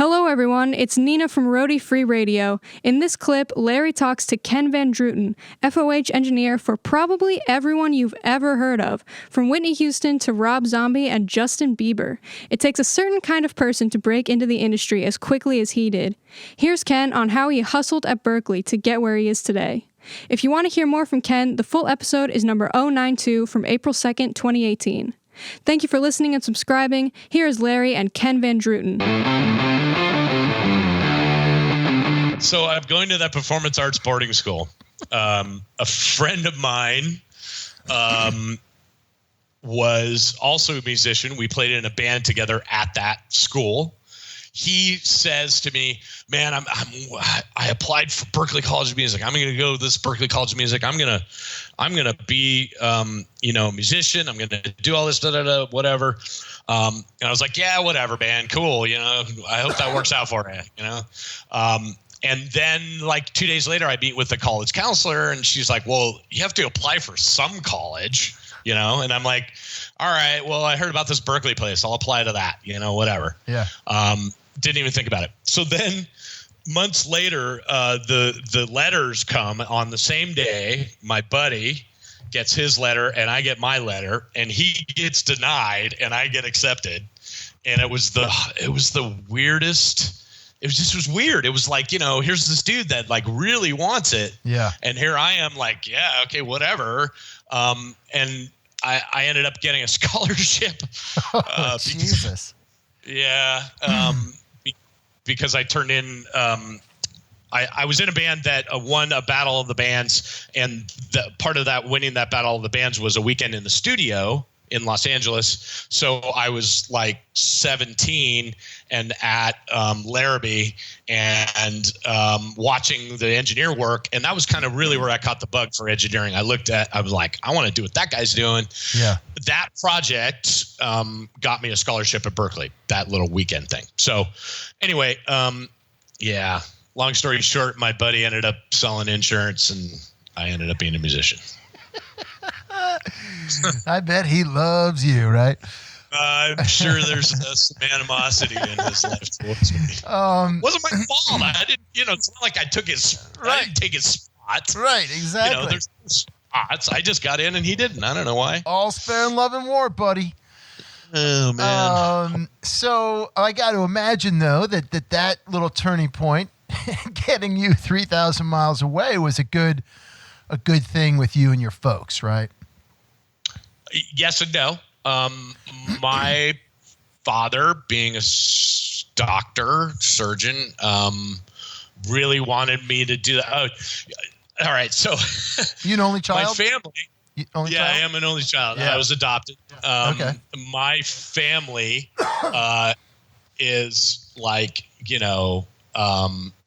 Hello everyone, it's Nina from ROADIE Free Radio. In this clip, Larry talks to Ken VanDruten, FOH Engineer for probably everyone you've ever heard of, from Whitney Houston to Rob Zombie and Justin Bieber. It takes a certain kind of person to break into the industry as quickly as he did. Here's Ken on how he hustled at Berklee to get where he is today. If you want to hear more from Ken, the full episode is number 092 from April 2nd, 2018. Thank you for listening and subscribing. Here is Larry and Ken VanDruten. So I'm going to that performance arts boarding school. A friend of mine was also a musician. We played in a band together at that school. He says to me, "Man, I applied for Berklee College of Music. I'm going to go to this Berklee College of Music. I'm gonna be a musician. I'm going to do all this whatever." And I was like, "Yeah, whatever, man. Cool. I hope that works out for you. And then like 2 days later, I meet with the college counselor, and she's like, "Well, you have to apply for some college, And I'm like, "All right, well, I heard about this Berklee place. I'll apply to that, whatever." Yeah. Didn't even think about it. So then months later, the letters come on the same day. My buddy gets his letter and I get my letter, and he gets denied and I get accepted. And it was the weirdest. It was weird. It was like, here's this dude that like really wants it. Yeah. And here I am like, yeah, okay, whatever. And I ended up getting a scholarship. Jesus. Yeah. Because I turned in, I was in a band that won a battle of the bands, and part of that winning that battle of the bands was a weekend in the studio in Los Angeles. So I was like 17 and at Larrabee and watching the engineer work. And that was kind of really where I caught the bug for engineering. I was like, I want to do what that guy's doing. Yeah. That project got me a scholarship at Berklee, that little weekend thing. So anyway, yeah, long story short, my buddy ended up selling insurance and I ended up being a musician. I bet he loves you, right? I'm sure there's some animosity in his life towards me. Wasn't my fault. I didn't, it's not like I took his, I didn't take his spot. Right, exactly. There's spots. I just got in and he didn't. I don't know why. All spare and love and war, buddy. Oh, man. So I got to imagine, though, that little turning point, getting you 3,000 miles away, was a good thing with you and your folks, right? Yes and no. My father, being a doctor, surgeon, really wanted me to do that. Oh, all right. So you an only child? My family. Only yeah, child? I am an only child. Yeah. I was adopted. Okay. My family is like,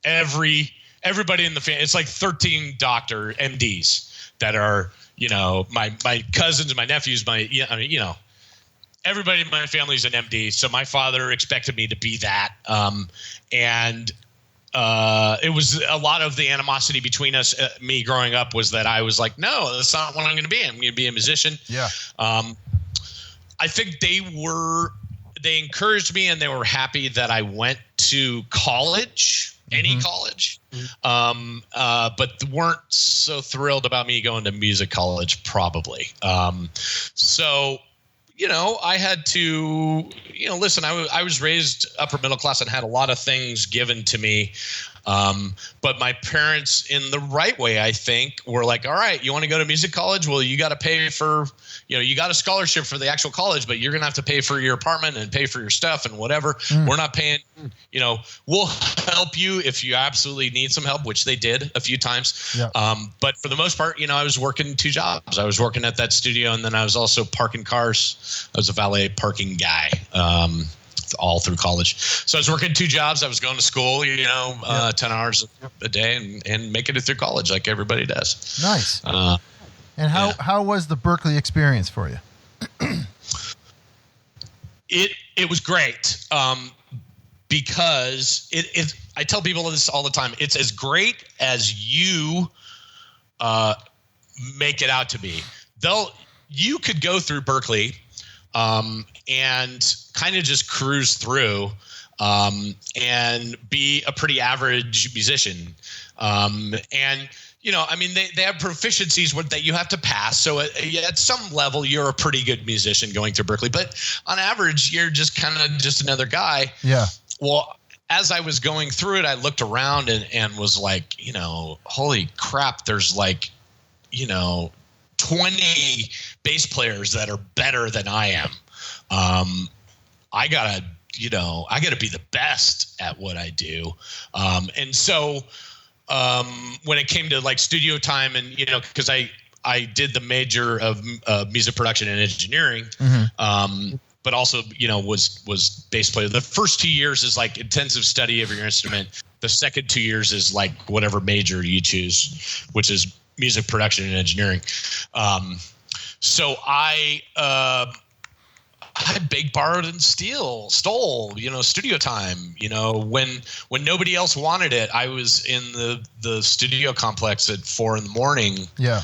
everybody in the family. It's like 13 doctor MDs that are, my cousins, my nephews, everybody in my family is an MD. So my father expected me to be that. And it was a lot of the animosity between us, me growing up, was that I was like, no, that's not what I'm going to be. I'm going to be a musician. Yeah. I think they encouraged me and they were happy that I went to college. Any college, but weren't so thrilled about me going to music college, probably. So, I had to, listen, I was raised upper middle class and had a lot of things given to me. But my parents, in the right way, I think, were like, all right, you want to go to music college? Well, you got to pay for, you got a scholarship for the actual college, but you're going to have to pay for your apartment and pay for your stuff and whatever. We're not paying, we'll help you if you absolutely need some help, which they did a few times. Yeah. But for the most part, I was working 2 jobs. I was working at that studio, and then I was also parking cars. I was a valet parking guy. All through college. So I was working 2 jobs. I was going to school, 10 hours a day and making it through college like everybody does. Nice. And how was the Berklee experience for you? It was great. Because I tell people this all the time. It's as great as you make it out to be. You could go through Berklee and kind of just cruise through and be a pretty average musician. And I mean, they have proficiencies that you have to pass. So at some level, you're a pretty good musician going through Berklee. But on average, you're just kind of just another guy. Yeah. Well, as I was going through it, I looked around and was like, holy crap, there's like, 20 bass players that are better than I am. I gotta be the best at what I do. And so when it came to like studio time and, because I did the major of music production and engineering, but also, was bass player. The first 2 years is like intensive study of your instrument. The second 2 years is like whatever major you choose, which is music production and engineering. So I begged, borrowed, and stole, studio time. When nobody else wanted it, I was in the studio complex at 4 a.m. Yeah.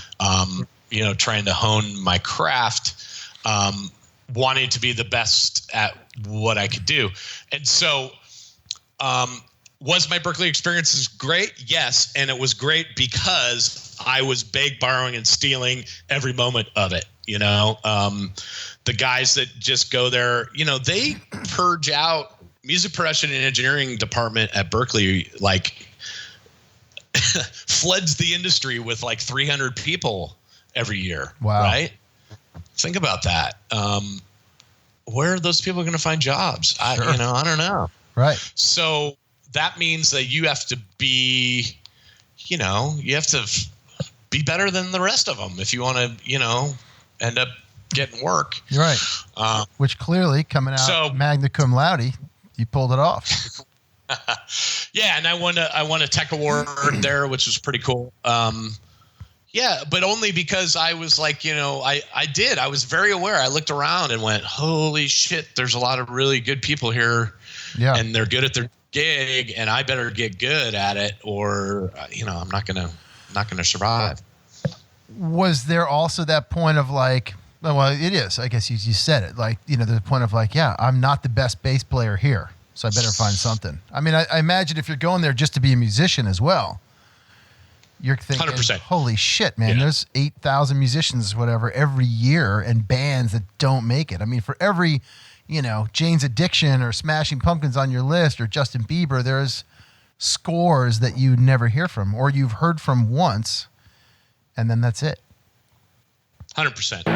Trying to hone my craft, wanting to be the best at what I could do. And so, was my Berklee experiences great? Yes. And it was great because I was borrowing, and stealing every moment of it. The guys that just go there, they purge out music production and engineering department at Berklee, like floods the industry with like 300 people every year. Wow. Right? Think about that. Where are those people going to find jobs? Sure. I don't know. Right. So that means that you have to be, you have to be better than the rest of them if you want to, end up getting work. Right. Which clearly coming out Magna Cum Laude, you pulled it off. Yeah. And I won a tech award there, which was pretty cool. Yeah, but only because I was like, I was very aware. I looked around and went, holy shit, there's a lot of really good people here. Yeah. And they're good at their gig, and I better get good at it, or, I'm not going to survive. Was there also that point of like, well, it is, I guess you said it, like, the point of like, yeah, I'm not the best bass player here, so I better find something. I mean, I imagine if you're going there just to be a musician as well, you're thinking, 100%. Holy shit, man, there's 8,000 musicians, whatever, every year, and bands that don't make it. I mean, for every, Jane's Addiction or Smashing Pumpkins on your list or Justin Bieber, there's scores that you never hear from or you've heard from once, and then that's it. 100%.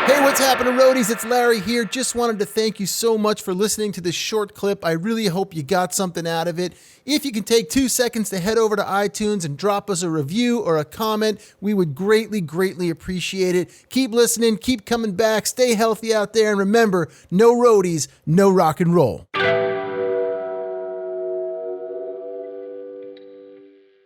Hey, what's happening, roadies? It's Larry here. Just wanted to thank you so much for listening to this short clip. I really hope you got something out of it. If you can take 2 seconds to head over to iTunes and drop us a review or a comment, we would greatly, greatly appreciate it. Keep listening, keep coming back, stay healthy out there, and remember, no roadies, no rock and roll.